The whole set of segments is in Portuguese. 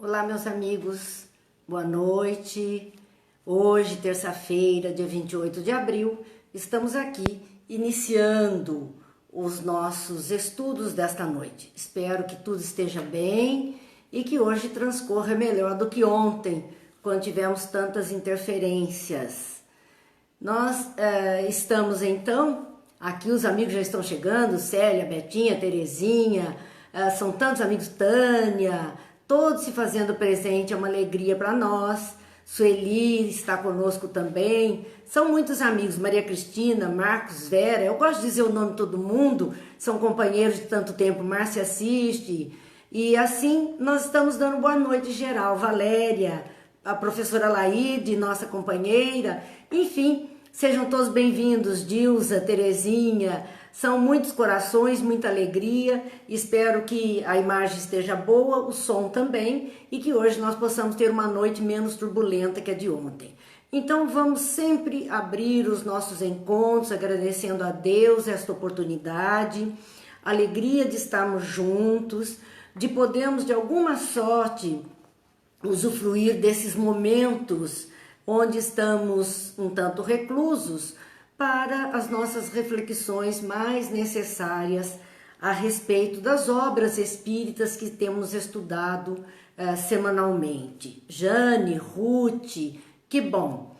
Olá, meus amigos, boa noite. Hoje, terça-feira, dia 28 de abril, estamos aqui iniciando os nossos estudos desta noite. Espero que tudo esteja bem e que hoje transcorra melhor do que ontem, quando tivemos tantas interferências. Nós estamos então, aqui os amigos já estão chegando, Célia, Betinha, Terezinha, são tantos amigos, Tânia, todos se fazendo presente, é uma alegria para nós. Sueli está conosco também, são muitos amigos, Maria Cristina, Marcos, Vera, eu gosto de dizer o nome de todo mundo, são companheiros de tanto tempo, Márcia assiste, e assim nós estamos dando boa noite geral, Valéria, a professora Laide, nossa companheira, enfim, sejam todos bem-vindos, Dilza, Terezinha, são muitos corações, muita alegria, espero que a imagem esteja boa, o som também, e que hoje nós possamos ter uma noite menos turbulenta que a de ontem. Então vamos sempre abrir os nossos encontros, agradecendo a Deus esta oportunidade, a alegria de estarmos juntos, de podermos de alguma sorte usufruir desses momentos onde estamos um tanto reclusos, para as nossas reflexões mais necessárias a respeito das obras espíritas que temos estudado semanalmente. Jane, Ruth, que bom!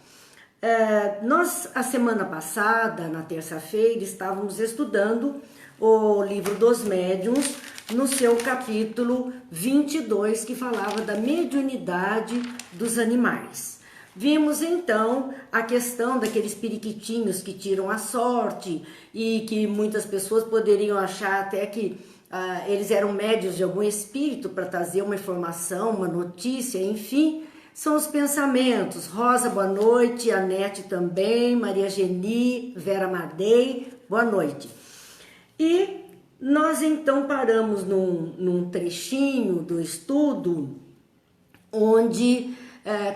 Nós, a semana passada, na terça-feira, estávamos estudando o livro dos médiuns, no seu capítulo 22, que falava da mediunidade dos animais. Vimos então a questão daqueles periquitinhos que tiram a sorte e que muitas pessoas poderiam achar até que eles eram médiuns de algum espírito para trazer uma informação, uma notícia, enfim, são os pensamentos. Rosa, boa noite, Anete também, Maria Geni, Vera Mardei, boa noite. E nós então paramos num trechinho do estudo onde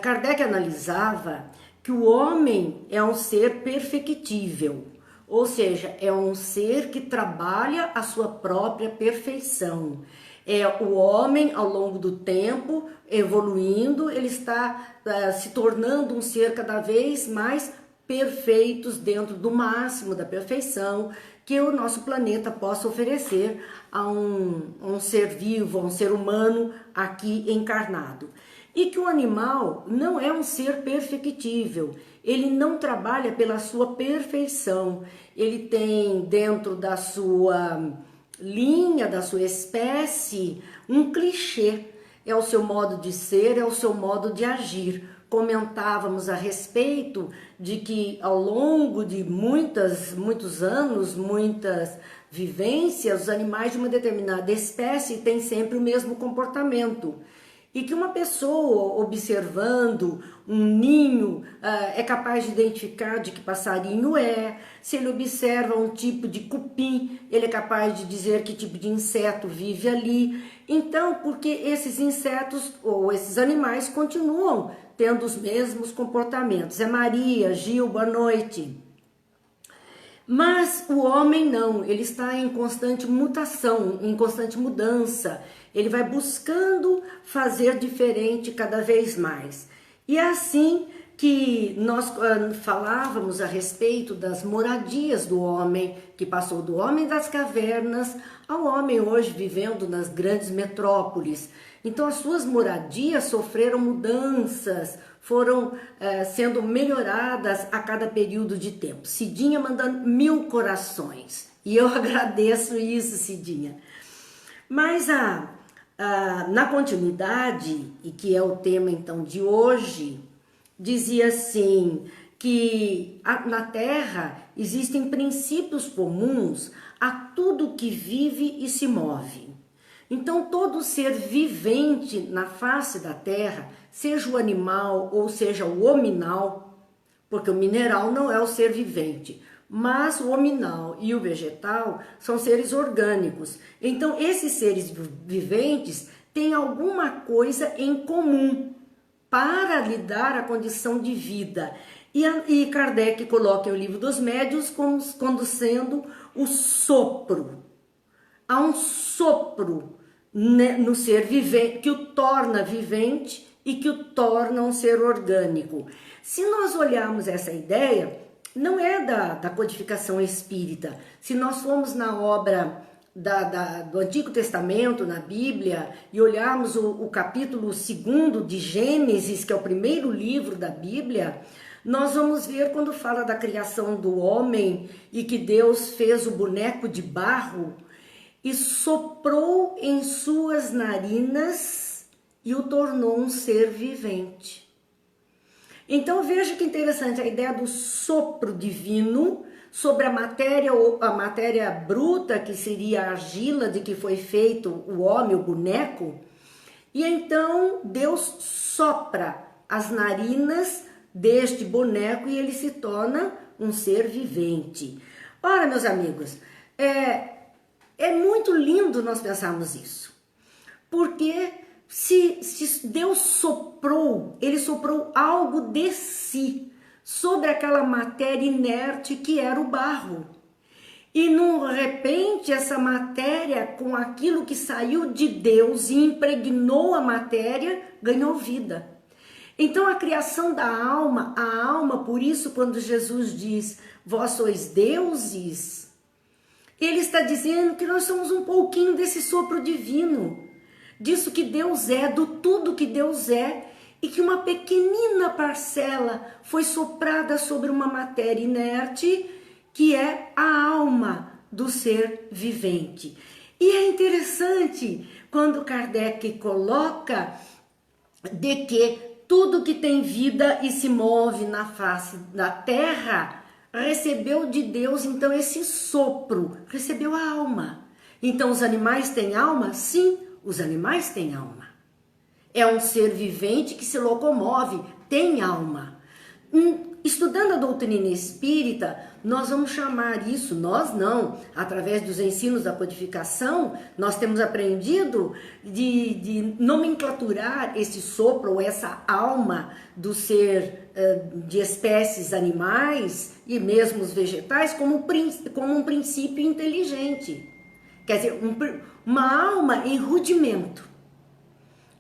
Kardec analisava que o homem é um ser perfectível, ou seja, é um ser que trabalha a sua própria perfeição. É o homem, ao longo do tempo, evoluindo, ele está se tornando um ser cada vez mais perfeito dentro do máximo da perfeição que o nosso planeta possa oferecer a um ser vivo, a um ser humano aqui encarnado. E que o animal não é um ser perfectível, ele não trabalha pela sua perfeição, ele tem dentro da sua linha, da sua espécie, um clichê, é o seu modo de ser, é o seu modo de agir. Comentávamos a respeito de que ao longo de muitos anos, muitas vivências, os animais de uma determinada espécie têm sempre o mesmo comportamento. E que uma pessoa observando um ninho é capaz de identificar de que passarinho é. Se ele observa um tipo de cupim, ele é capaz de dizer que tipo de inseto vive ali. Então, porque esses insetos ou esses animais continuam tendo os mesmos comportamentos. É Maria, Gil, boa noite. Mas o homem não, ele está em constante mutação, em constante mudança. Ele vai buscando fazer diferente cada vez mais. E é assim que nós falávamos a respeito das moradias do homem, que passou do homem das cavernas ao homem hoje vivendo nas grandes metrópoles. Então as suas moradias sofreram mudanças, foram sendo melhoradas a cada período de tempo. Cidinha mandando 1000 corações. E eu agradeço isso, Cidinha. Mas na continuidade, e que é o tema então de hoje, dizia assim que na Terra existem princípios comuns a tudo que vive e se move. Então todo ser vivente na face da Terra, seja o animal ou seja o hominal, porque o mineral não é o ser vivente, mas o hominal e o vegetal são seres orgânicos. Então esses seres viventes têm alguma coisa em comum para lhe dar a condição de vida. E Kardec coloca o livro dos médiuns como sendo o sopro. Há um sopro no ser vivente, que o torna vivente e que o torna um ser orgânico. Se nós olharmos essa ideia, não é da codificação espírita. Se nós formos na obra do Antigo Testamento, na Bíblia, e olharmos o capítulo 2 de Gênesis, que é o primeiro livro da Bíblia, nós vamos ver quando fala da criação do homem e que Deus fez o boneco de barro e soprou em suas narinas e o tornou um ser vivente. Então veja que interessante a ideia do sopro divino sobre a matéria bruta, que seria a argila de que foi feito o homem, o boneco. E então Deus sopra as narinas deste boneco e ele se torna um ser vivente. Ora, meus amigos, é muito lindo nós pensarmos isso. Porque se Deus soprou, ele soprou algo de si sobre aquela matéria inerte que era o barro. E, de repente, essa matéria, com aquilo que saiu de Deus e impregnou a matéria, ganhou vida. Então, a criação da alma, a alma, por isso, quando Jesus diz, vós sois deuses, ele está dizendo que nós somos um pouquinho desse sopro divino, disso que Deus é, do tudo que Deus é, e que uma pequenina parcela foi soprada sobre uma matéria inerte, que é a alma do ser vivente. E é interessante quando Kardec coloca de que tudo que tem vida e se move na face da terra recebeu de Deus, então, esse sopro, recebeu a alma. Então, os animais têm alma? Sim, os animais têm alma. É um ser vivente que se locomove, tem alma. Estudando a doutrina espírita, nós vamos chamar isso, nós não, através dos ensinos da codificação, nós temos aprendido de nomenclaturar esse sopro, ou essa alma do ser de espécies animais e mesmo os vegetais como um princípio inteligente. Quer dizer, uma alma em rudimento.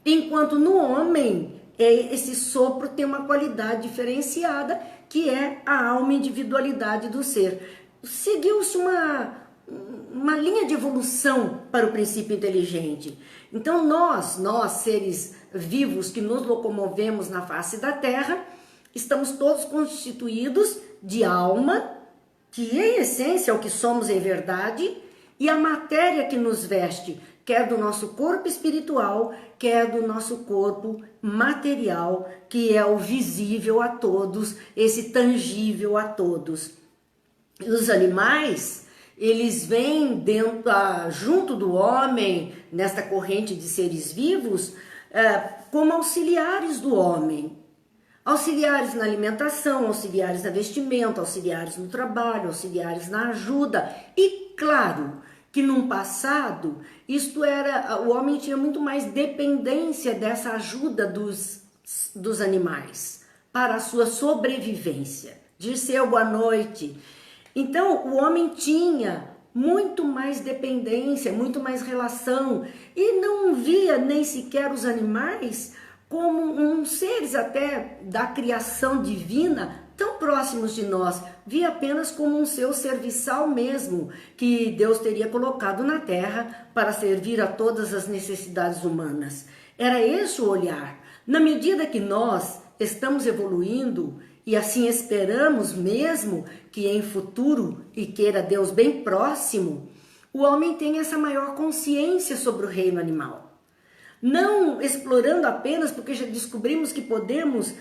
Enquanto no homem, esse sopro tem uma qualidade diferenciada, que é a alma e individualidade do ser. Seguiu-se uma linha de evolução para o princípio inteligente. Então nós seres vivos que nos locomovemos na face da Terra, estamos todos constituídos de alma, que em essência é o que somos em verdade, e a matéria que nos veste, quer do nosso corpo espiritual, quer do nosso corpo material, que é o visível a todos, esse tangível a todos. E os animais, eles vêm junto do homem, nesta corrente de seres vivos, como auxiliares do homem. Auxiliares na alimentação, auxiliares na vestimenta, auxiliares no trabalho, auxiliares na ajuda. E claro que num passado, o homem tinha muito mais dependência dessa ajuda dos animais para a sua sobrevivência. Dirceu, boa noite. Então, o homem tinha muito mais dependência, muito mais relação, e não via nem sequer os animais como seres até da criação divina, tão próximos de nós, via apenas como um seu serviçal mesmo, que Deus teria colocado na terra para servir a todas as necessidades humanas. Era esse o olhar. Na medida que nós estamos evoluindo, e assim esperamos mesmo que em futuro, e queira Deus bem próximo, o homem tenha essa maior consciência sobre o reino animal. Não explorando apenas porque já descobrimos que podemos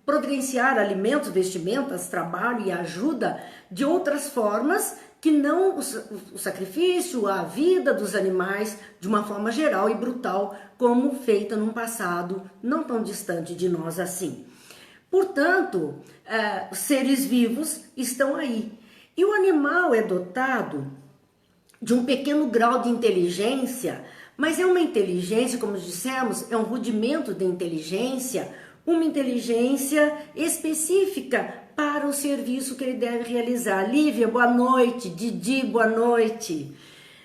providenciar alimentos, vestimentas, trabalho e ajuda de outras formas que não o sacrifício, a vida dos animais de uma forma geral e brutal, como feita num passado não tão distante de nós assim. Portanto, os seres vivos estão aí. E o animal é dotado de um pequeno grau de inteligência, mas é uma inteligência, como dissemos, é um rudimento de inteligência, uma inteligência específica para o serviço que ele deve realizar. Lívia, boa noite. Didi, boa noite.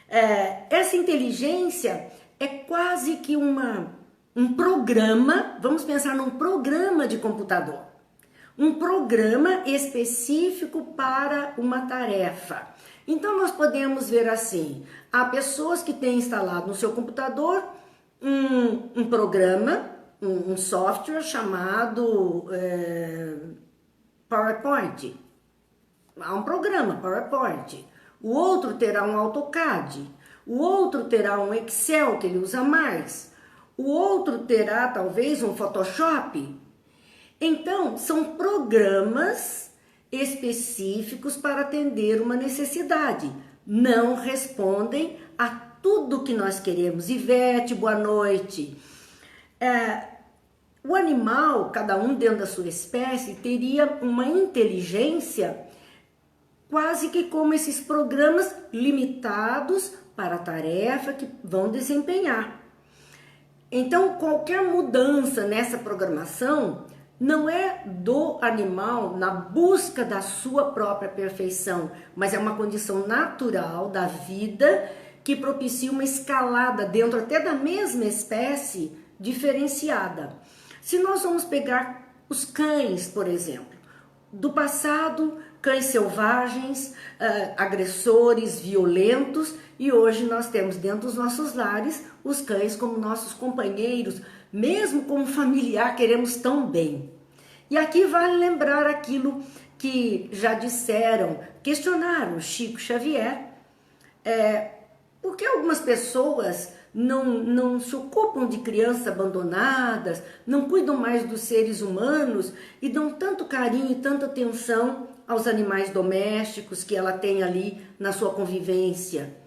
Essa inteligência é quase que um programa, vamos pensar num programa de computador. Um programa específico para uma tarefa. Então nós podemos ver assim, há pessoas que têm instalado no seu computador um programa, um software chamado PowerPoint. Há um programa PowerPoint. O outro terá um AutoCAD. O outro terá um Excel que ele usa mais. O outro terá talvez um Photoshop. Então, são programas específicos para atender uma necessidade. Não respondem a tudo que nós queremos. Ivete, boa noite. O animal, cada um dentro da sua espécie, teria uma inteligência quase que como esses programas limitados para a tarefa que vão desempenhar. Então, qualquer mudança nessa programação não é do animal na busca da sua própria perfeição, mas é uma condição natural da vida que propicia uma escalada dentro até da mesma espécie diferenciada. Se nós vamos pegar os cães, por exemplo, do passado, cães selvagens, agressores, violentos, e hoje nós temos dentro dos nossos lares os cães como nossos companheiros, mesmo como familiar, queremos tão bem. E aqui vale lembrar aquilo que já disseram, questionaram Chico Xavier, porque algumas pessoas não se ocupam de crianças abandonadas, não cuidam mais dos seres humanos e dão tanto carinho e tanta atenção aos animais domésticos que ela tem ali na sua convivência.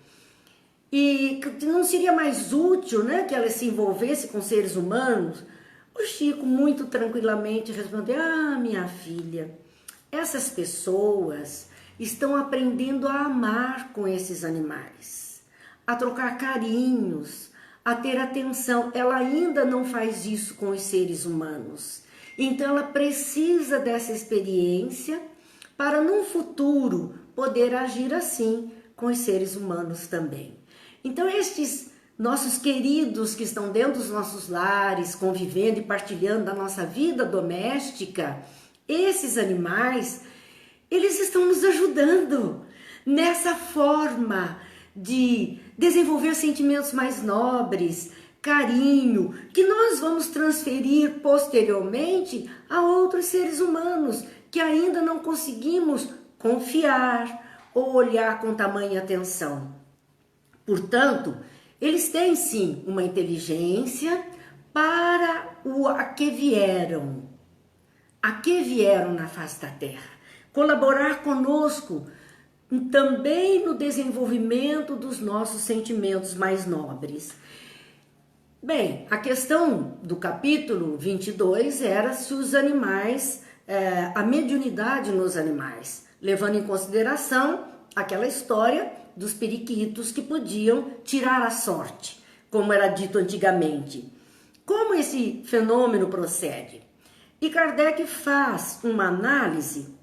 E não seria mais útil, né, que ela se envolvesse com seres humanos? O Chico muito tranquilamente respondeu: minha filha, essas pessoas estão aprendendo a amar com esses animais, a trocar carinhos, a ter atenção. Ela ainda não faz isso com os seres humanos. Então ela precisa dessa experiência para num futuro poder agir assim com os seres humanos também. Então estes nossos queridos que estão dentro dos nossos lares, convivendo e partilhando da nossa vida doméstica, esses animais, eles estão nos ajudando nessa forma de desenvolver sentimentos mais nobres, carinho, que nós vamos transferir posteriormente a outros seres humanos que ainda não conseguimos confiar ou olhar com tamanha atenção. Portanto, eles têm sim uma inteligência para a que vieram na face da terra, colaborar conosco também no desenvolvimento dos nossos sentimentos mais nobres. Bem, a questão do capítulo 22 era se os animais, a mediunidade nos animais, levando em consideração aquela história dos periquitos que podiam tirar a sorte, como era dito antigamente. Como esse fenômeno procede? E Kardec faz uma análise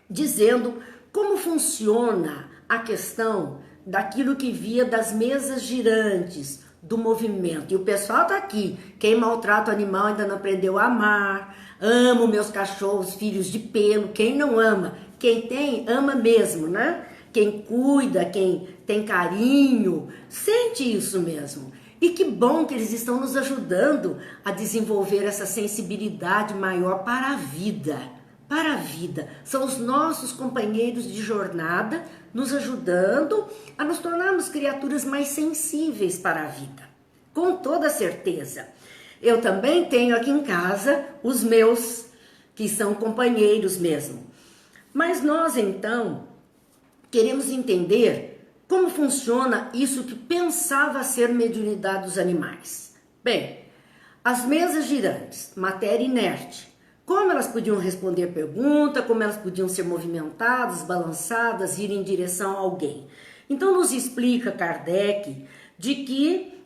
dizendo como funciona a questão daquilo que via das mesas girantes, do movimento. E o pessoal tá aqui, quem maltrata o animal ainda não aprendeu a amar, amo meus cachorros, filhos de pelo, quem não ama? Quem tem, ama mesmo, né? Quem cuida, quem tem carinho, sente isso mesmo. E que bom que eles estão nos ajudando a desenvolver essa sensibilidade maior para a vida. Para a vida. São os nossos companheiros de jornada nos ajudando a nos tornarmos criaturas mais sensíveis para a vida. Com toda certeza. Eu também tenho aqui em casa os meus, que são companheiros mesmo. Mas nós então queremos entender como funciona isso que pensava ser mediunidade dos animais. Bem, as mesas girantes, matéria inerte, como elas podiam responder pergunta, como elas podiam ser movimentadas, balançadas, ir em direção a alguém. Então nos explica Kardec de que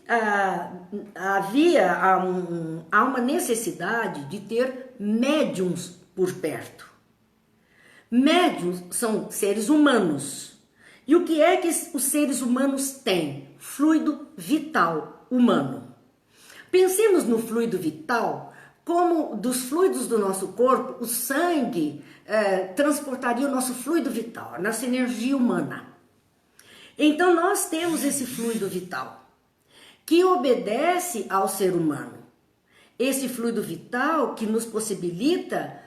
há uma necessidade de ter médiums por perto. Médiuns são seres humanos E o que é que os seres humanos têm? Fluido vital humano. Pensemos no fluido vital como dos fluidos do nosso corpo, o sangue transportaria o nosso fluido vital, a nossa energia humana. Então nós temos esse fluido vital que obedece ao ser humano. Esse fluido vital que nos possibilita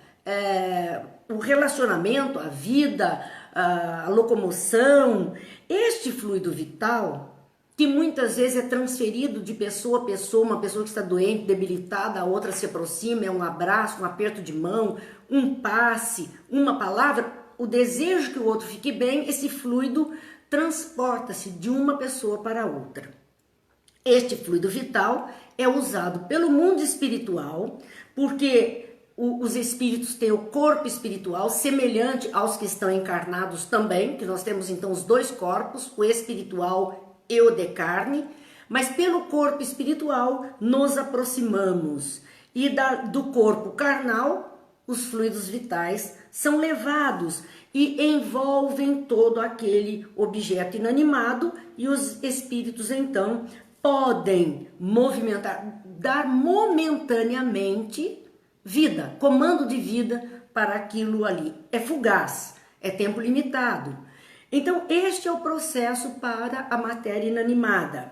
o relacionamento, a vida, a locomoção. Este fluido vital que muitas vezes é transferido de pessoa a pessoa, uma pessoa que está doente, debilitada, a outra se aproxima, é um abraço, um aperto de mão, um passe, uma palavra, o desejo que o outro fique bem, esse fluido transporta-se de uma pessoa para outra. Este fluido vital é usado pelo mundo espiritual, porque os espíritos têm o corpo espiritual semelhante aos que estão encarnados também, que nós temos então os dois corpos, o espiritual e o de carne, mas pelo corpo espiritual nos aproximamos e do corpo carnal os fluidos vitais são levados e envolvem todo aquele objeto inanimado e os espíritos então podem movimentar, dar momentaneamente vida, comando de vida para aquilo ali. É fugaz, é tempo limitado. Então, este é o processo para a matéria inanimada.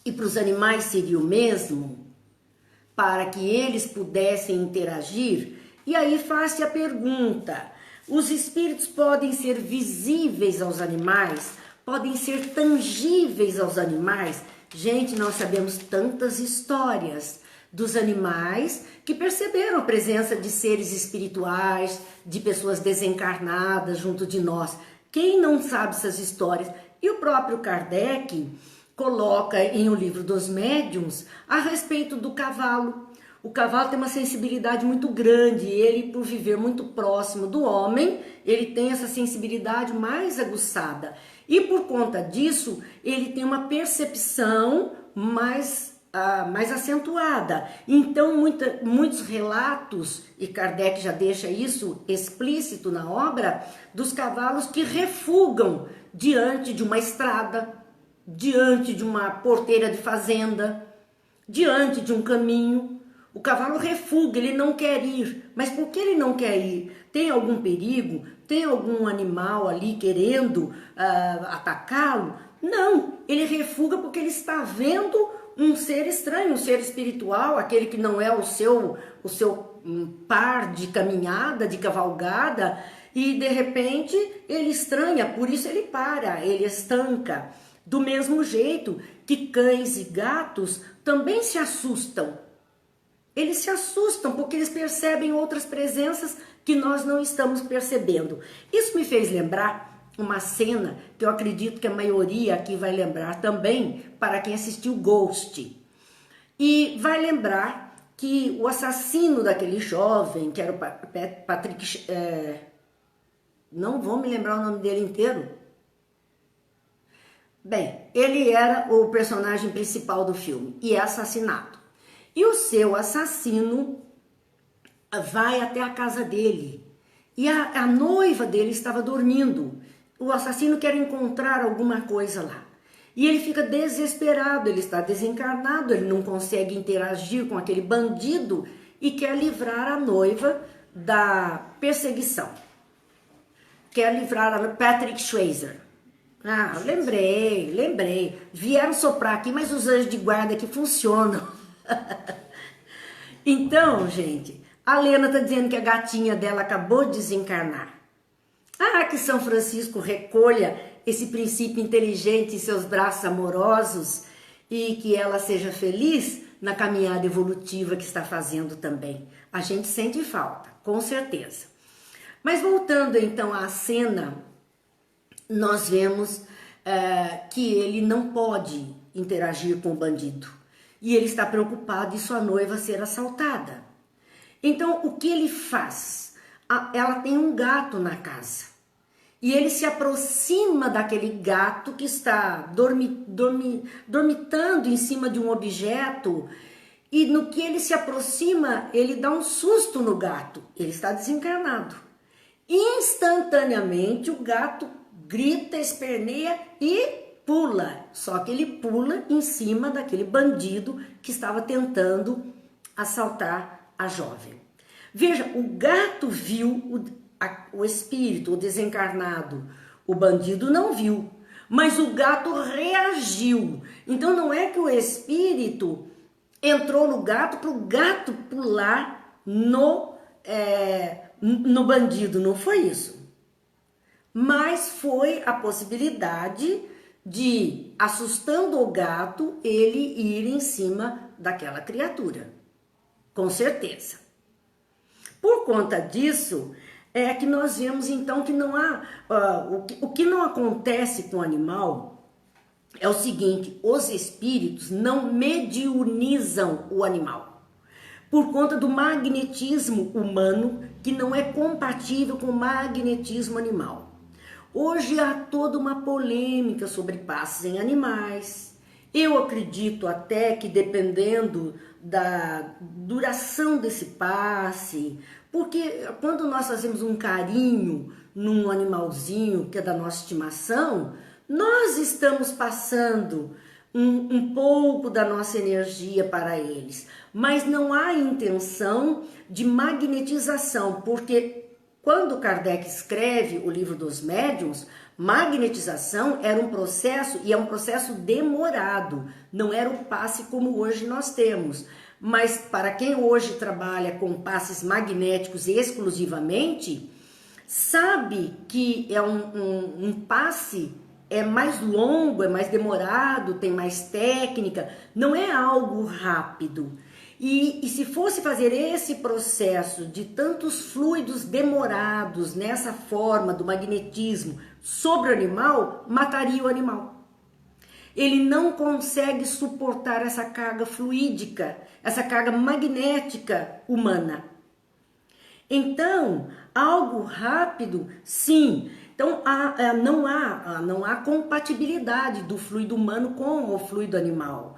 E para os animais seria o mesmo, para que eles pudessem interagir. E aí faz-se a pergunta: os espíritos podem ser visíveis aos animais? Podem ser tangíveis aos animais? Gente, nós sabemos tantas histórias dos animais que perceberam a presença de seres espirituais, de pessoas desencarnadas junto de nós. Quem não sabe essas histórias? E o próprio Kardec coloca em O Livro dos Médiuns a respeito do cavalo. O cavalo tem uma sensibilidade muito grande, ele, por viver muito próximo do homem, ele tem essa sensibilidade mais aguçada. E por conta disso, ele tem uma percepção mais acentuada. Então, muitos relatos, e Kardec já deixa isso explícito na obra, dos cavalos que refugam diante de uma estrada, diante de uma porteira de fazenda, diante de um caminho. O cavalo refuga, ele não quer ir. Mas por que ele não quer ir? Tem algum perigo? Tem algum animal ali querendo atacá-lo? Não, ele refuga porque ele está vendo um ser estranho, um ser espiritual, aquele que não é o seu par de caminhada, de cavalgada, e de repente ele estranha, por isso ele para, ele estanca. Do mesmo jeito que cães e gatos também se assustam. Eles se assustam porque eles percebem outras presenças que nós não estamos percebendo. Isso me fez lembrar uma cena que eu acredito que a maioria aqui vai lembrar também, para quem assistiu Ghost. E vai lembrar que o assassino daquele jovem, que era o Patrick... não vou me lembrar o nome dele inteiro. Bem, ele era o personagem principal do filme e é assassinado. E o seu assassino vai até a casa dele. E a noiva dele estava dormindo. O assassino quer encontrar alguma coisa lá. E ele fica desesperado, ele está desencarnado, ele não consegue interagir com aquele bandido e quer livrar a noiva da perseguição. Quer livrar a Patrick Swayze. Ah, lembrei. Vieram soprar aqui, mas os anjos de guarda aqui funcionam. Então, gente, a Lena tá dizendo que a gatinha dela acabou de desencarnar. Ah, que São Francisco recolha esse princípio inteligente em seus braços amorosos e que ela seja feliz na caminhada evolutiva que está fazendo também. A gente sente falta, com certeza. Mas voltando então à cena, nós vemos que ele não pode interagir com o bandido. E ele está preocupado em sua noiva ser assaltada. Então, o que ele faz? Ela tem um gato na casa. E ele se aproxima daquele gato que está dormitando em cima de um objeto. E no que ele se aproxima, ele dá um susto no gato. Ele está desencarnado. Instantaneamente, o gato grita, esperneia e pula. Só que ele pula em cima daquele bandido que estava tentando assaltar a jovem. Veja, o gato viu o espírito, o desencarnado. O bandido não viu, mas o gato reagiu. Então não é que o espírito entrou no gato para o gato pular no bandido, não foi isso. Mas foi a possibilidade de, assustando o gato, ele ir em cima daquela criatura. Com certeza. Por conta disso, é que nós vemos então que não há... o que não acontece com o animal é o seguinte: os espíritos não mediunizam o animal. Por conta do magnetismo humano, que não é compatível com o magnetismo animal. Hoje há toda uma polêmica sobre passes em animais. Eu acredito até que, dependendo da duração desse passe, porque quando nós fazemos um carinho num animalzinho que é da nossa estimação, nós estamos passando um pouco da nossa energia para eles, mas não há intenção de magnetização, porque quando Kardec escreve o Livro dos Médiuns, magnetização era um processo, e é um processo demorado, não era o passe como hoje nós temos. Mas para quem hoje trabalha com passes magnéticos exclusivamente, sabe que é um passe mais longo, é mais demorado, tem mais técnica, não é algo rápido. E se fosse fazer esse processo de tantos fluidos demorados nessa forma do magnetismo sobre o animal, mataria o animal. Ele não consegue suportar essa carga fluídica, essa carga magnética humana. Então, algo rápido, sim. Então, não há compatibilidade do fluido humano com o fluido animal.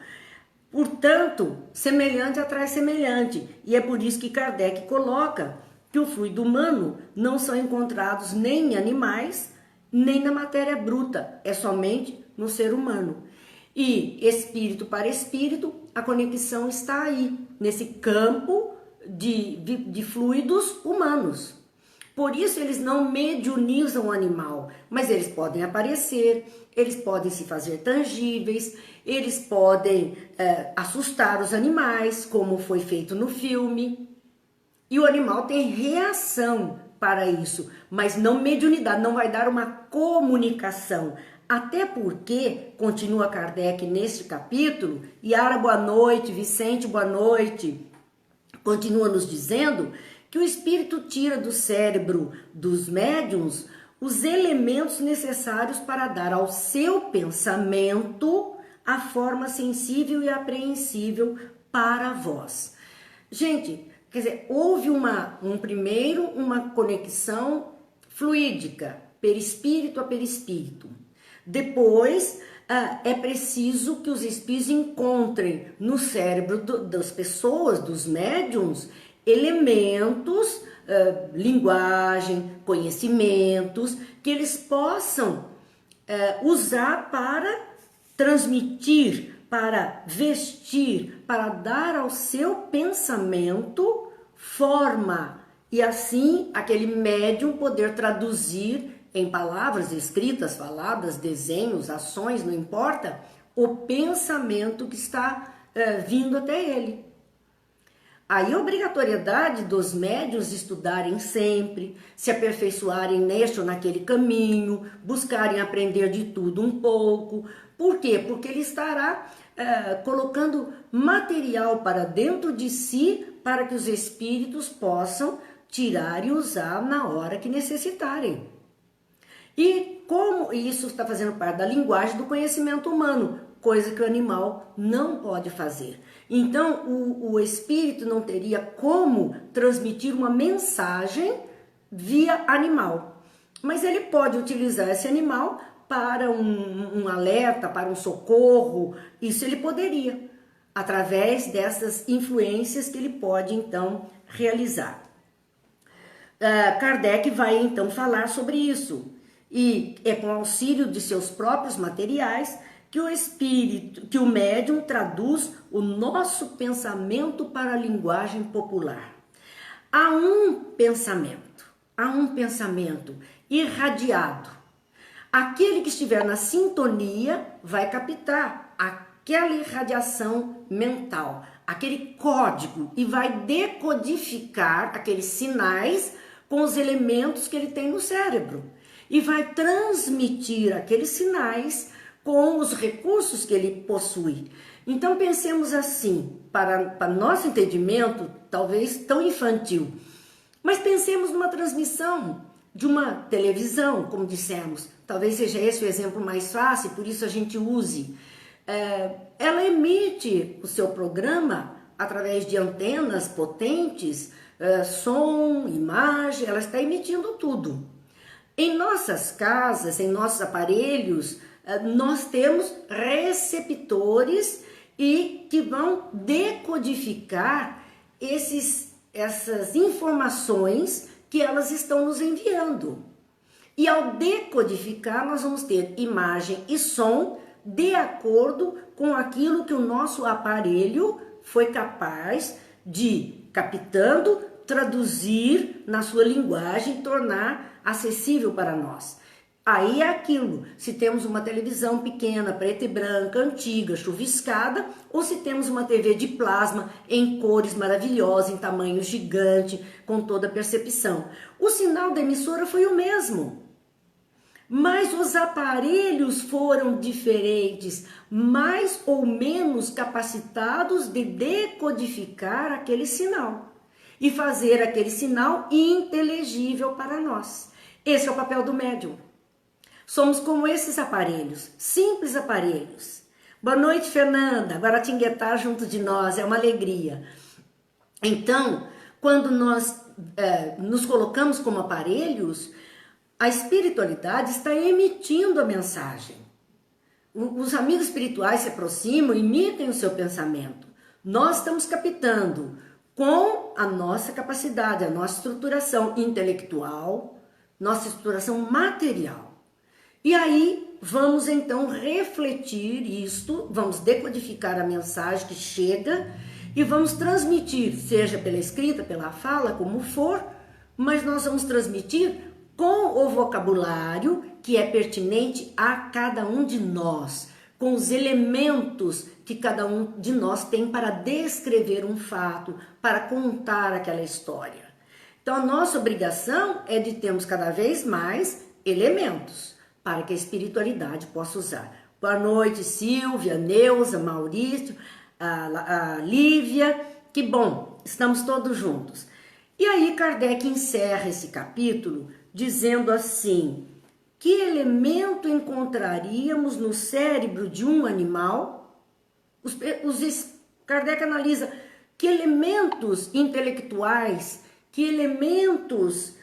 Portanto, semelhante atrai semelhante. E é por isso que Kardec coloca que o fluido humano não são encontrados nem em animais, nem na matéria bruta. É somente no ser humano. E espírito para espírito, a conexão está aí, nesse campo de fluidos humanos. Por isso eles não mediunizam o animal, mas eles podem aparecer, eles podem se fazer tangíveis, eles podem assustar os animais, como foi feito no filme. E o animal tem reação para isso, mas não mediunidade, não vai dar uma comunicação. Até porque, continua Kardec neste capítulo, Yara, boa noite, Vicente, boa noite, continua nos dizendo que o espírito tira do cérebro dos médiuns os elementos necessários para dar ao seu pensamento a forma sensível e apreensível para a voz. Gente, quer dizer, houve primeiro uma conexão fluídica, perispírito a perispírito. Depois, é preciso que os espíritos encontrem no cérebro das pessoas, dos médiuns, elementos, linguagem, conhecimentos, que eles possam usar para transmitir, para vestir, para dar ao seu pensamento forma, e assim aquele médium poder traduzir em palavras escritas, faladas, desenhos, ações, não importa, o pensamento que está vindo até ele. Aí a obrigatoriedade dos médiuns estudarem sempre, se aperfeiçoarem neste ou naquele caminho, buscarem aprender de tudo um pouco. Por quê? Porque ele estará colocando material para dentro de si para que os espíritos possam tirar e usar na hora que necessitarem. E como isso está fazendo parte da linguagem do conhecimento humano, coisa que o animal não pode fazer. Então, o espírito não teria como transmitir uma mensagem via animal. Mas ele pode utilizar esse animal para um alerta, para um socorro. Isso ele poderia, através dessas influências que ele pode, então, realizar. Kardec vai, então, falar sobre isso. E é com auxílio de seus próprios materiais que o espírito, que o médium traduz o nosso pensamento para a linguagem popular. Há um pensamento irradiado. Aquele que estiver na sintonia vai captar aquela irradiação mental, aquele código, e vai decodificar aqueles sinais com os elementos que ele tem no cérebro. E vai transmitir aqueles sinais com os recursos que ele possui. Então pensemos assim, para nosso entendimento, talvez tão infantil, mas pensemos numa transmissão de uma televisão, como dissemos. Talvez seja esse o exemplo mais fácil, por isso a gente use. Ela emite o seu programa através de antenas potentes, som, imagem, ela está emitindo tudo. Em nossas casas, em nossos aparelhos, nós temos receptores e que vão decodificar essas informações que elas estão nos enviando. E ao decodificar, nós vamos ter imagem e som de acordo com aquilo que o nosso aparelho foi capaz de, captando, traduzir na sua linguagem e tornar acessível para nós. Aí é aquilo, se temos uma televisão pequena, preta e branca, antiga, chuviscada, ou se temos uma TV de plasma em cores maravilhosas, em tamanho gigante, com toda a percepção. O sinal da emissora foi o mesmo, mas os aparelhos foram diferentes, mais ou menos capacitados de decodificar aquele sinal e fazer aquele sinal inteligível para nós. Esse é o papel do médium. Somos como esses aparelhos, simples aparelhos. Boa noite, Fernanda. Guaratinguetá junto de nós, é uma alegria. Então, quando nós nos colocamos como aparelhos, a espiritualidade está emitindo a mensagem. Os amigos espirituais se aproximam, emitem o seu pensamento. Nós estamos captando com a nossa capacidade, a nossa estruturação intelectual, nossa estruturação material. E aí vamos então refletir isto, vamos decodificar a mensagem que chega e vamos transmitir, seja pela escrita, pela fala, como for, mas nós vamos transmitir com o vocabulário que é pertinente a cada um de nós, com os elementos que cada um de nós tem para descrever um fato, para contar aquela história. Então a nossa obrigação é de termos cada vez mais elementos para que a espiritualidade possa usar. Boa noite, Silvia, Neuza, Maurício, a Lívia, que bom, estamos todos juntos. E aí Kardec encerra esse capítulo dizendo assim, que elemento encontraríamos no cérebro de um animal? Kardec analisa que elementos intelectuais, que elementos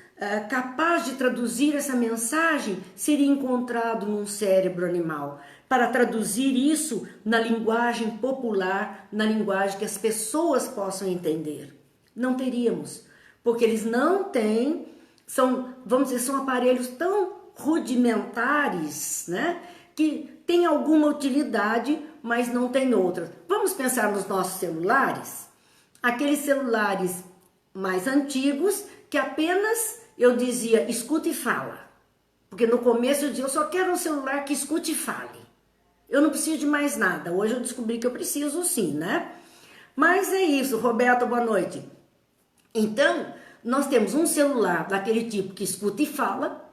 capaz de traduzir essa mensagem seria encontrado num cérebro animal, para traduzir isso na linguagem popular, na linguagem que as pessoas possam entender. Não teríamos, porque eles não têm, vamos dizer, são aparelhos tão rudimentares, né, que tem alguma utilidade, mas não tem outra. Vamos pensar nos nossos celulares, aqueles celulares mais antigos que apenas eu dizia, escuta e fala. Porque no começo eu dizia, eu só quero um celular que escute e fale. Eu não preciso de mais nada. Hoje eu descobri que eu preciso sim, né? Mas é isso, Roberto, boa noite. Então, nós temos um celular daquele tipo que escuta e fala,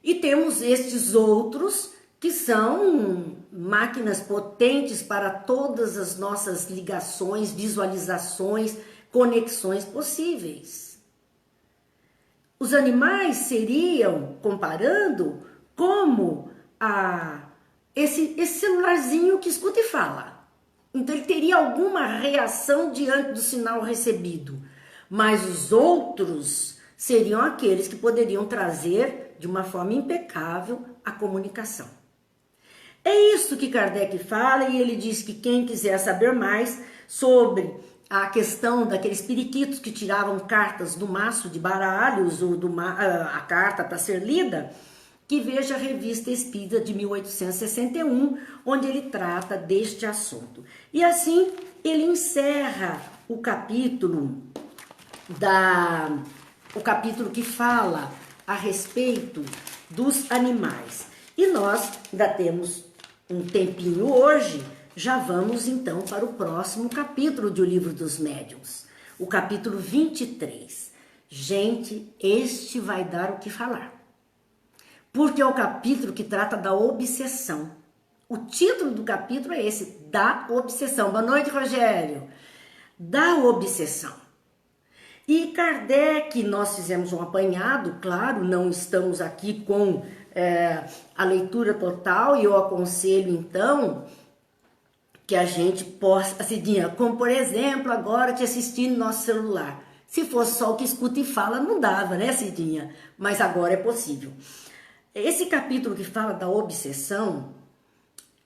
e temos estes outros que são máquinas potentes para todas as nossas ligações, visualizações, conexões possíveis. Os animais seriam, comparando, como esse celularzinho que escuta e fala. Então ele teria alguma reação diante do sinal recebido. Mas os outros seriam aqueles que poderiam trazer de uma forma impecável a comunicação. É isso que Kardec fala, e ele diz que quem quiser saber mais sobre a questão daqueles periquitos que tiravam cartas do maço de baralhos, ou a carta para ser lida, que veja a Revista Espírita de 1861, onde ele trata deste assunto. E assim ele encerra o capítulo que fala a respeito dos animais. E nós ainda temos um tempinho hoje, já vamos então para o próximo capítulo do Livro dos Médiuns, o capítulo 23. Gente, este vai dar o que falar, porque é o capítulo que trata da obsessão. O título do capítulo é esse, da obsessão. Boa noite, Rogério. Da obsessão. E Kardec, nós fizemos um apanhado, claro, não estamos aqui com a leitura total, e eu aconselho então que a gente possa, Cidinha, como por exemplo, agora te assistir no nosso celular. Se fosse só o que escuta e fala, não dava, né, Cidinha? Mas agora é possível. Esse capítulo que fala da obsessão,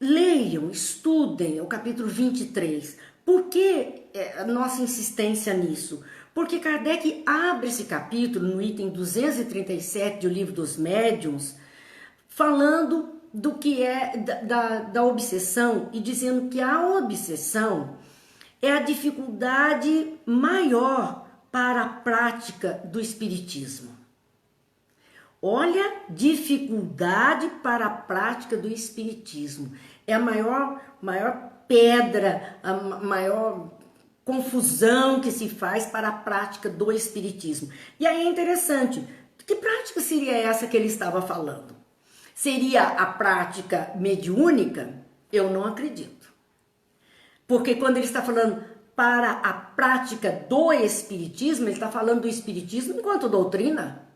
leiam, estudem, é o capítulo 23. Por que a nossa insistência nisso? Porque Kardec abre esse capítulo no item 237 do Livro dos Médiuns, falando do que é da obsessão e dizendo que a obsessão é a dificuldade maior para a prática do espiritismo. Olha, dificuldade para a prática do espiritismo. É a maior pedra, a maior confusão que se faz para a prática do espiritismo. E aí é interessante, que prática seria essa que ele estava falando? Seria a prática mediúnica? Eu não acredito. Porque quando ele está falando para a prática do espiritismo, ele está falando do espiritismo enquanto doutrina.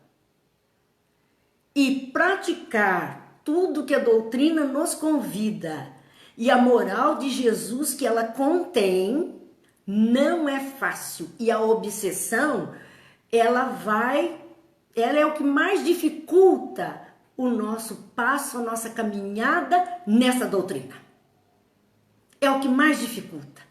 E praticar tudo que a doutrina nos convida e a moral de Jesus que ela contém não é fácil. E a obsessão, ela é o que mais dificulta o nosso passo, a nossa caminhada nessa doutrina. É o que mais dificulta.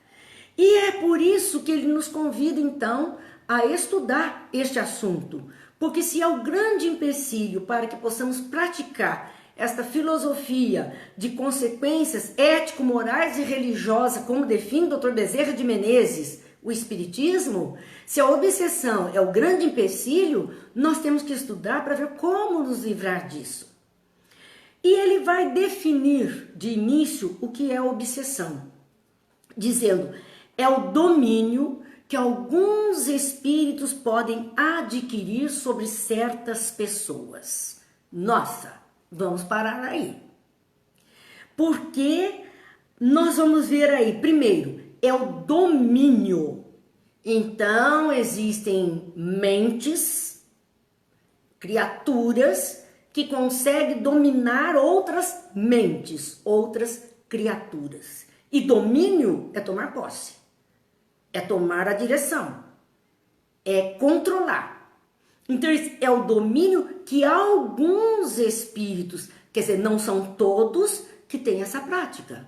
E é por isso que ele nos convida então a estudar este assunto. Porque se é o grande empecilho para que possamos praticar esta filosofia de consequências ético-morais e religiosas, como define o Dr. Bezerra de Menezes, o espiritismo, se a obsessão é o grande empecilho, nós temos que estudar para ver como nos livrar disso. E ele vai definir de início o que é a obsessão, dizendo, é o domínio que alguns espíritos podem adquirir sobre certas pessoas. Nossa, vamos parar aí. Porque nós vamos ver aí, primeiro, é o domínio. Então, existem mentes, criaturas, que conseguem dominar outras mentes, outras criaturas. E domínio é tomar posse, é tomar a direção, é controlar. Então, é o domínio que alguns espíritos, quer dizer, não são todos que têm essa prática.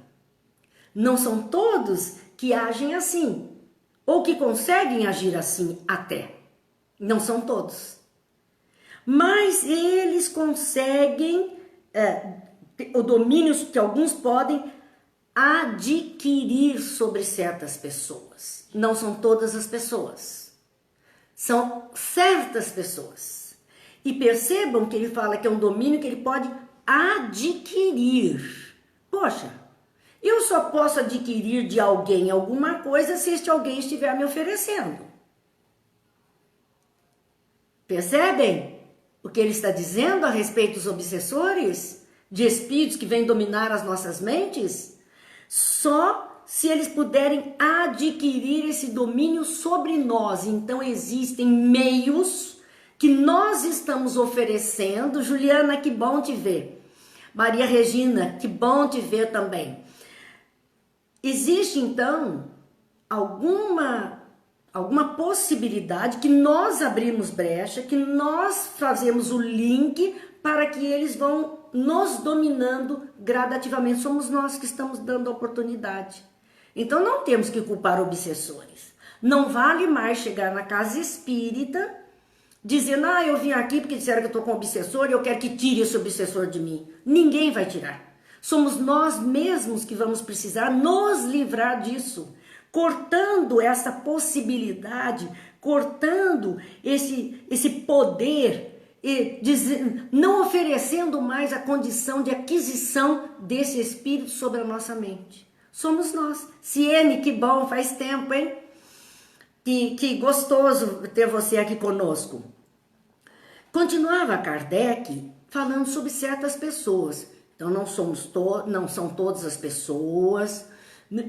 Não são todos que agem assim, ou que conseguem agir assim até. Não são todos. Mas eles conseguem, o domínio que alguns podem adquirir sobre certas pessoas. Não são todas as pessoas. São certas pessoas. E percebam que ele fala que é um domínio que ele pode adquirir. Poxa, eu só posso adquirir de alguém alguma coisa se este alguém estiver me oferecendo. Percebem o que ele está dizendo a respeito dos obsessores? De espíritos que vêm dominar as nossas mentes? Só se eles puderem adquirir esse domínio sobre nós. Então existem meios que nós estamos oferecendo. Juliana, que bom te ver. Maria Regina, que bom te ver também. Existe então alguma possibilidade que nós abrimos brecha, que nós fazemos o link para que eles vão nos dominando gradativamente. Somos nós que estamos dando a oportunidade. Então não temos que culpar obsessores. Não vale mais chegar na casa espírita, dizendo, eu vim aqui porque disseram que eu estou com obsessor e eu quero que tire esse obsessor de mim. Ninguém vai tirar. Somos nós mesmos que vamos precisar nos livrar disso, cortando essa possibilidade, cortando esse poder, e não oferecendo mais a condição de aquisição desse espírito sobre a nossa mente. Somos nós. Ciene, que bom, faz tempo, hein? Que gostoso ter você aqui conosco. Continuava Kardec falando sobre certas pessoas. Então não são todas as pessoas,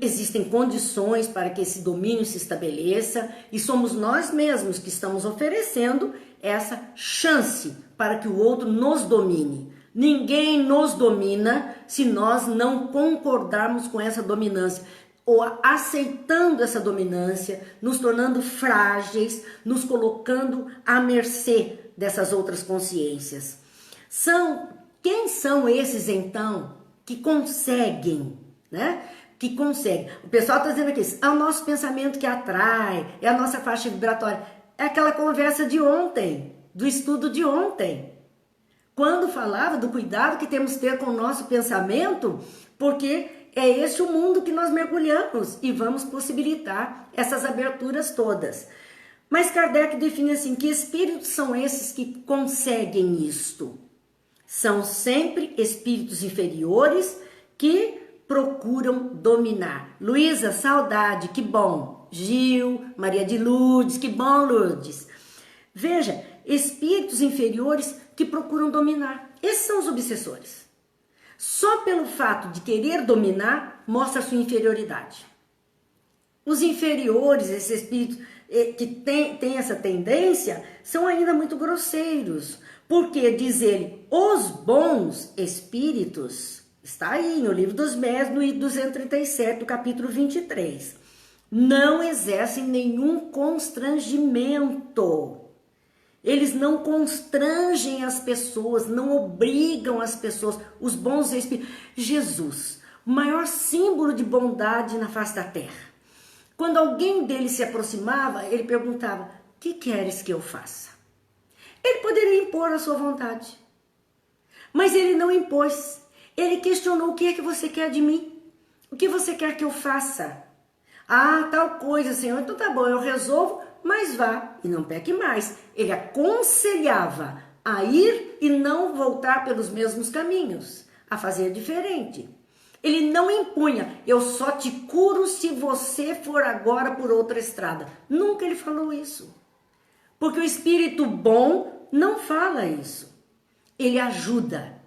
existem condições para que esse domínio se estabeleça e somos nós mesmos que estamos oferecendo essa chance para que o outro nos domine. Ninguém nos domina se nós não concordarmos com essa dominância ou aceitando essa dominância, nos tornando frágeis, nos colocando à mercê dessas outras consciências. Quem são esses, então, que conseguem, né? Que conseguem. O pessoal está dizendo aqui, é o nosso pensamento que atrai, é a nossa faixa vibratória. É aquela conversa de ontem, do estudo de ontem. Quando falava do cuidado que temos que ter com o nosso pensamento, porque é esse o mundo que nós mergulhamos e vamos possibilitar essas aberturas todas. Mas Kardec define assim, que espíritos são esses que conseguem isto? São sempre espíritos inferiores que procuram dominar. Luísa, saudade, que bom. Gil, Maria de Lourdes, que bom, Lourdes. Veja, espíritos inferiores que procuram dominar. Esses são os obsessores. Só pelo fato de querer dominar, mostra a sua inferioridade. Os inferiores, esses espíritos que têm essa tendência, são ainda muito grosseiros. Porque, diz ele, os bons espíritos, está aí no Livro dos Médiuns, no item 237, do capítulo 23, não exercem nenhum constrangimento. Eles não constrangem as pessoas, não obrigam as pessoas, os bons espíritos. Jesus, o maior símbolo de bondade na face da terra. Quando alguém dele se aproximava, ele perguntava, o que queres que eu faça? Ele poderia impor a sua vontade, mas ele não impôs. Ele questionou, o que é que você quer de mim? O que você quer que eu faça? Tal coisa, Senhor, então tá bom, eu resolvo, mas vá e não peque mais. Ele aconselhava a ir e não voltar pelos mesmos caminhos, a fazer diferente. Ele não impunha, eu só te curo se você for agora por outra estrada. Nunca ele falou isso. Porque o espírito bom não fala isso. Ele ajuda.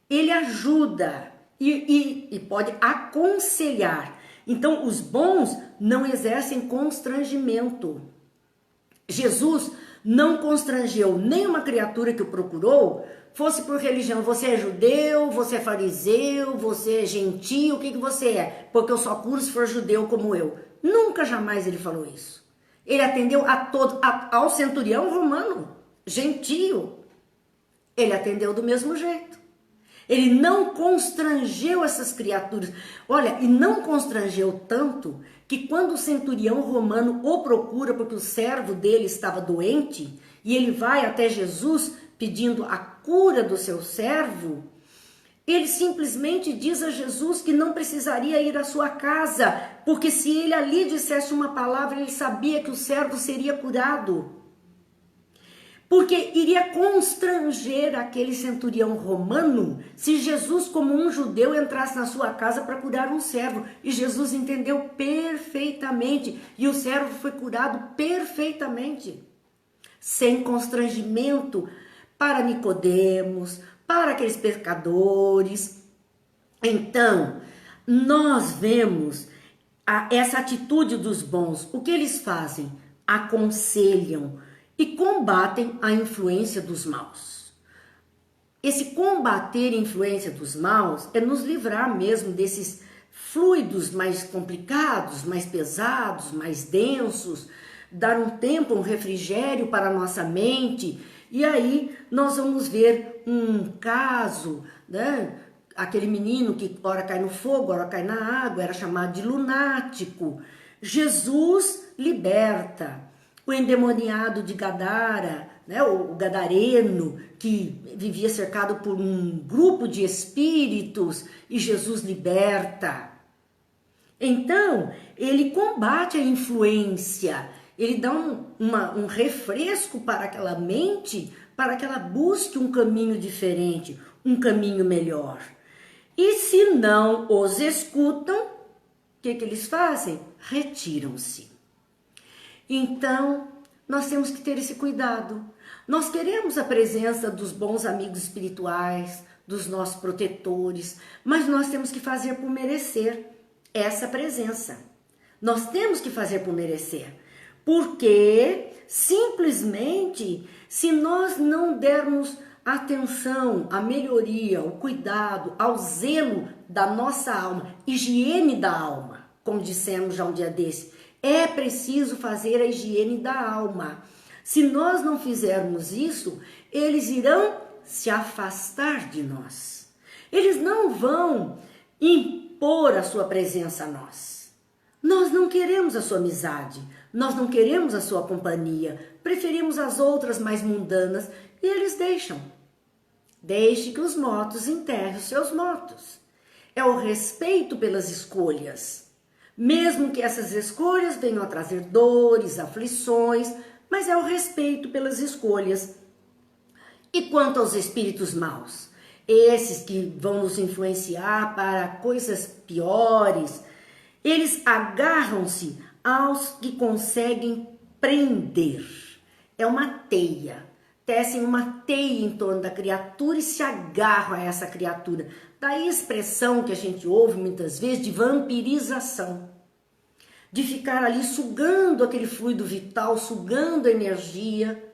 Ele ajuda e pode aconselhar. Então, os bons não exercem constrangimento. Jesus não constrangeu nenhuma criatura que o procurou, fosse por religião. Você é judeu, você é fariseu, você é gentio, o que você é? Porque eu só curo se for judeu como eu. Nunca, jamais ele falou isso. Ele atendeu ao centurião romano, gentio. Ele atendeu do mesmo jeito. Ele não constrangeu essas criaturas. Olha, e não constrangeu tanto que quando o centurião romano o procura porque o servo dele estava doente e ele vai até Jesus pedindo a cura do seu servo, ele simplesmente diz a Jesus que não precisaria ir à sua casa, porque se ele ali dissesse uma palavra, ele sabia que o servo seria curado. Porque iria constranger aquele centurião romano se Jesus, como um judeu, entrasse na sua casa para curar um servo. E Jesus entendeu perfeitamente. E o servo foi curado perfeitamente. Sem constrangimento para Nicodemos, para aqueles pecadores. Então, nós vemos essa atitude dos bons. O que eles fazem? Aconselham e combatem a influência dos maus. Esse combater a influência dos maus é nos livrar mesmo desses fluidos mais complicados, mais pesados, mais densos, dar um tempo, um refrigério para a nossa mente. E aí nós vamos ver um caso, né? Aquele menino que ora cai no fogo, ora cai na água, era chamado de lunático. Jesus liberta. O endemoniado de Gadara né? O gadareno que vivia cercado por um grupo de espíritos e Jesus liberta. Então, ele combate a influência, ele dá um refresco para aquela mente, para que ela busque um caminho diferente, um caminho melhor. E se não os escutam, o que eles fazem? Retiram-se. Então, nós temos que ter esse cuidado. Nós queremos a presença dos bons amigos espirituais, dos nossos protetores, mas nós temos que fazer por merecer essa presença. Nós temos que fazer por merecer. Porque, simplesmente, se nós não dermos atenção à melhoria, ao cuidado, ao zelo da nossa alma, higiene da alma, como dissemos já um dia desse, é preciso fazer a higiene da alma. Se nós não fizermos isso, eles irão se afastar de nós. Eles não vão impor a sua presença a nós. Nós não queremos a sua amizade, nós não queremos a sua companhia, preferimos as outras mais mundanas e eles deixam. Deixe que os mortos enterrem os seus mortos. É o respeito pelas escolhas. Mesmo que essas escolhas venham a trazer dores, aflições, mas é o respeito pelas escolhas. E quanto aos espíritos maus? Esses que vão nos influenciar para coisas piores, eles agarram-se aos que conseguem prender. É uma teia. Tecem uma teia em torno da criatura e se agarram a essa criatura. Daí a expressão que a gente ouve muitas vezes de vampirização. De ficar ali sugando aquele fluido vital, sugando a energia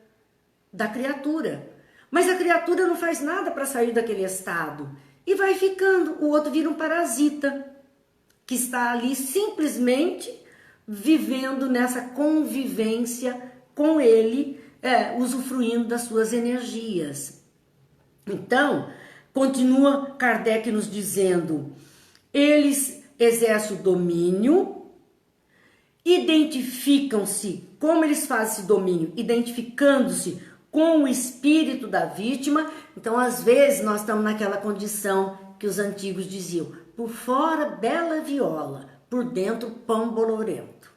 da criatura. Mas a criatura não faz nada para sair daquele estado. E vai ficando, o outro vira um parasita, que está ali simplesmente vivendo nessa convivência com ele, usufruindo das suas energias. Então, continua Kardec nos dizendo, eles exercem o domínio, identificam-se, como eles fazem esse domínio? Identificando-se com o espírito da vítima. Então, às vezes, nós estamos naquela condição que os antigos diziam, por fora, bela viola, por dentro, pão bolorento.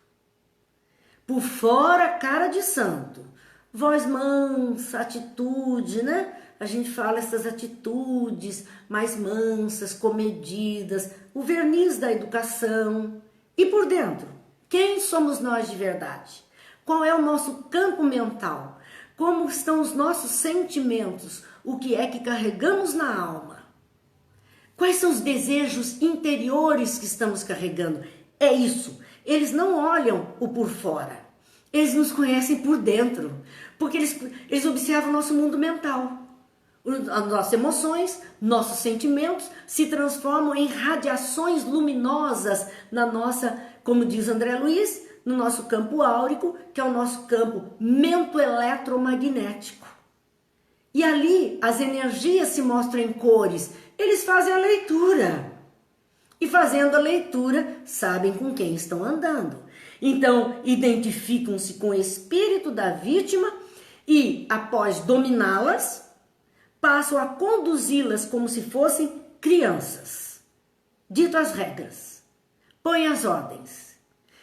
Por fora, cara de santo, voz mansa, atitude, né? A gente fala essas atitudes mais mansas, comedidas, o verniz da educação. E por dentro, quem somos nós de verdade? Qual é o nosso campo mental? Como estão os nossos sentimentos? O que é que carregamos na alma? Quais são os desejos interiores que estamos carregando? É isso. Eles não olham o por fora. Eles nos conhecem por dentro. Porque eles observam o nosso mundo mental. As nossas emoções, nossos sentimentos se transformam em radiações luminosas na nossa, como diz André Luiz, no nosso campo áurico, que é o nosso campo mento-eletromagnético. E ali as energias se mostram em cores. Eles fazem a leitura. E fazendo a leitura, sabem com quem estão andando. Então, identificam-se com o espírito da vítima e, após dominá-las, passam a conduzi-las como se fossem crianças. Dito as regras, põe as ordens.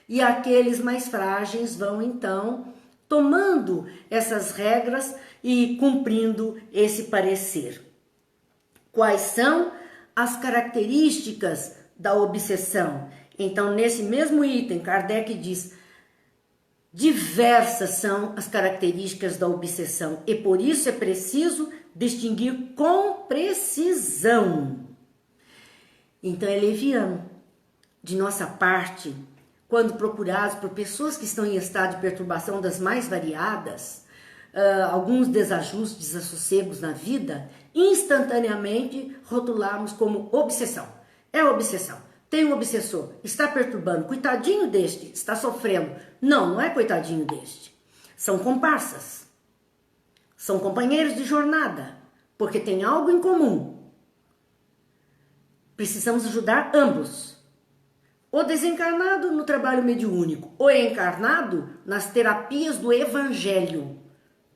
E aqueles mais frágeis vão, então, tomando essas regras e cumprindo esse parecer. Quais são as características da obsessão? Então, nesse mesmo item, Kardec diz, diversas são as características da obsessão e por isso é preciso distinguir com precisão. Então, é leviano de nossa parte, quando procurados por pessoas que estão em estado de perturbação das mais variadas, alguns desajustes, desassossegos na vida, instantaneamente rotularmos como obsessão. É obsessão. Tem um obsessor, está perturbando, coitadinho deste, está sofrendo. Não, não é coitadinho deste. São comparsas. São companheiros de jornada, porque tem algo em comum. Precisamos ajudar ambos. O desencarnado no trabalho mediúnico, o encarnado nas terapias do evangelho,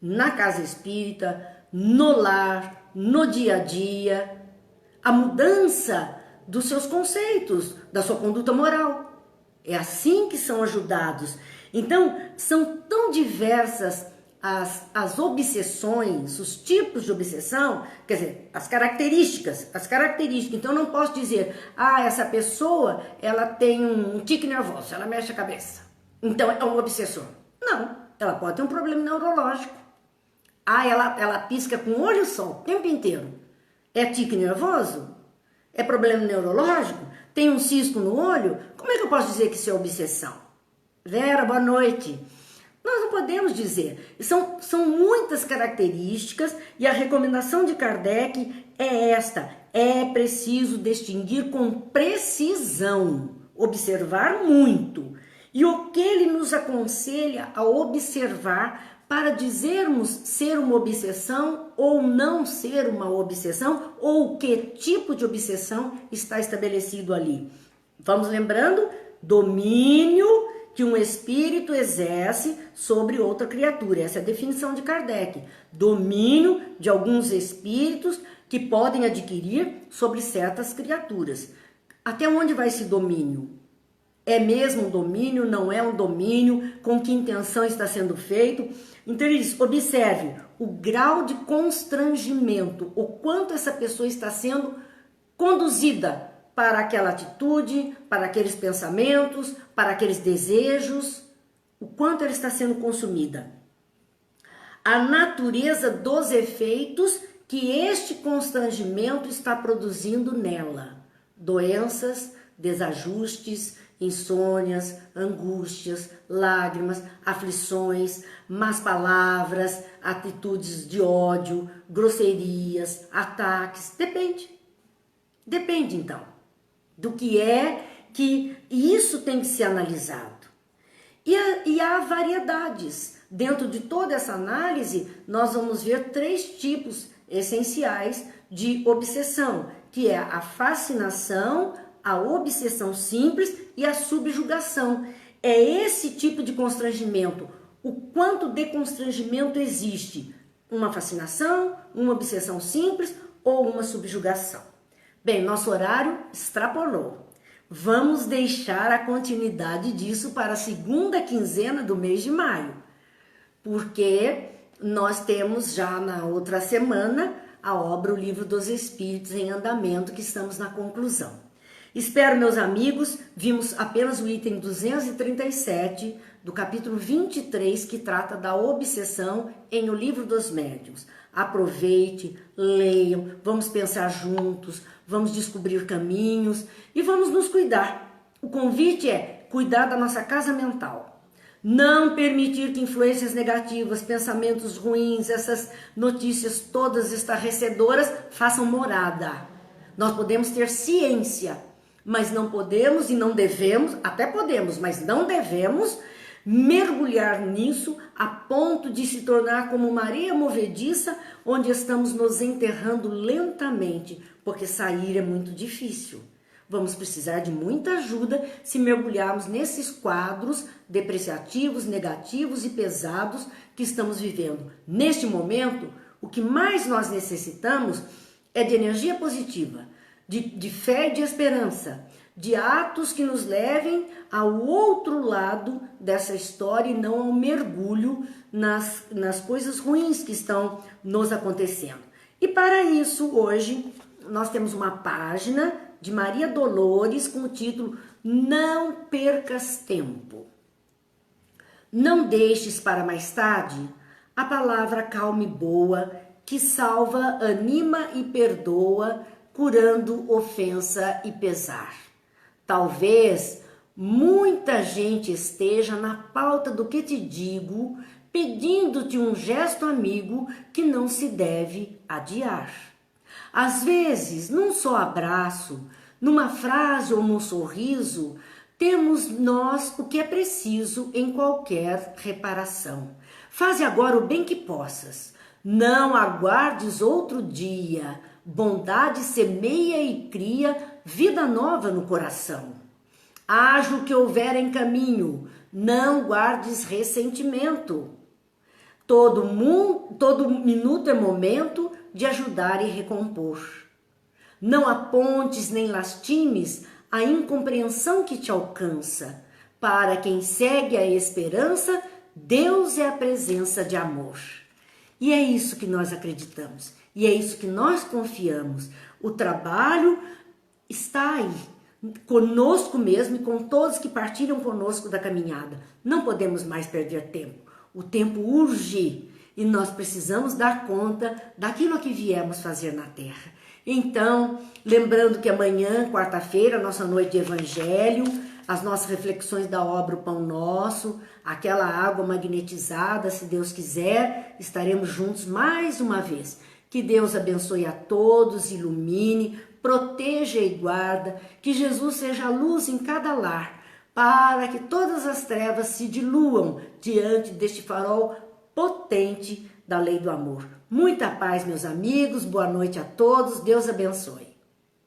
na casa espírita, no lar, no dia a dia, a mudança dos seus conceitos, da sua conduta moral. É assim que são ajudados. Então, são tão diversas as obsessões, os tipos de obsessão, quer dizer, as características. Então, eu não posso dizer, essa pessoa, ela tem um tique nervoso, ela mexe a cabeça. Então, é um obsessor. Não, ela pode ter um problema neurológico. Ela pisca com o olho só o tempo inteiro. É tique nervoso? É problema neurológico? Tem um cisco no olho? Como é que eu posso dizer que isso é obsessão? Vera, boa noite. Nós não podemos dizer. São muitas características e a recomendação de Kardec é esta. É preciso distinguir com precisão, observar muito. E o que ele nos aconselha a observar para dizermos ser uma obsessão ou não ser uma obsessão, ou que tipo de obsessão está estabelecido ali. Vamos lembrando, domínio que um espírito exerce sobre outra criatura. Essa é a definição de Kardec. Domínio de alguns espíritos que podem adquirir sobre certas criaturas. Até onde vai esse domínio? É mesmo um domínio? Não é um domínio? Com que intenção está sendo feito? Então ele diz, observe o grau de constrangimento, o quanto essa pessoa está sendo conduzida para aquela atitude, para aqueles pensamentos, para aqueles desejos, o quanto ela está sendo consumida. A natureza dos efeitos que este constrangimento está produzindo nela. Doenças, desajustes, insônias, angústias, lágrimas, aflições, más palavras, atitudes de ódio, grosserias, ataques. Depende então do que é que isso tem que ser analisado. E há variedades. Dentro de toda essa análise, nós vamos ver 3 tipos essenciais de obsessão, que é a fascinação, a obsessão simples e a subjugação. É esse tipo de constrangimento. O quanto de constrangimento existe? Uma fascinação, uma obsessão simples ou uma subjugação? Bem, nosso horário extrapolou. Vamos deixar a continuidade disso para a segunda quinzena do mês de maio, porque nós temos já na outra semana a obra O Livro dos Espíritos em Andamento, que estamos na conclusão. Espero, meus amigos, vimos apenas o item 237 do capítulo 23, que trata da obsessão em O Livro dos Médiuns. Aproveite, leiam, vamos pensar juntos, vamos descobrir caminhos e vamos nos cuidar. O convite é cuidar da nossa casa mental. Não permitir que influências negativas, pensamentos ruins, essas notícias todas estarrecedoras façam morada. Nós podemos ter ciência, mas não podemos e não devemos, até podemos, mas não devemos mergulhar nisso a ponto de se tornar como uma areia movediça, onde estamos nos enterrando lentamente, porque sair é muito difícil. Vamos precisar de muita ajuda se mergulharmos nesses quadros depreciativos, negativos e pesados que estamos vivendo. Neste momento, o que mais nós necessitamos é de energia positiva, de fé e de esperança, de atos que nos levem ao outro lado dessa história e não ao mergulho nas coisas ruins que estão nos acontecendo. E para isso, hoje, nós temos uma página de Maria Dolores com o título Não Percas Tempo. Não deixes para mais tarde a palavra calma e boa que salva, anima e perdoa, curando ofensa e pesar. Talvez muita gente esteja na pauta do que te digo, pedindo-te um gesto amigo que não se deve adiar. Às vezes, num só abraço, numa frase ou num sorriso, temos nós o que é preciso em qualquer reparação. Faze agora o bem que possas. Não aguardes outro dia. Bondade semeia e cria vida nova no coração. Haja o que houver em caminho. Não guardes ressentimento. Todo minuto é momento de ajudar e recompor. Não apontes nem lastimes a incompreensão que te alcança. Para quem segue a esperança, Deus é a presença de amor. E é isso que nós acreditamos. E é isso que nós confiamos. O trabalho está aí, conosco mesmo e com todos que partilham conosco da caminhada. Não podemos mais perder tempo. O tempo urge e nós precisamos dar conta daquilo que viemos fazer na terra. Então, lembrando que amanhã, quarta-feira, nossa noite de evangelho, as nossas reflexões da obra O Pão Nosso, aquela água magnetizada, se Deus quiser, estaremos juntos mais uma vez. Que Deus abençoe a todos, ilumine, proteja e guarda, que Jesus seja a luz em cada lar, para que todas as trevas se diluam diante deste farol potente da lei do amor. Muita paz, meus amigos, boa noite a todos, Deus abençoe.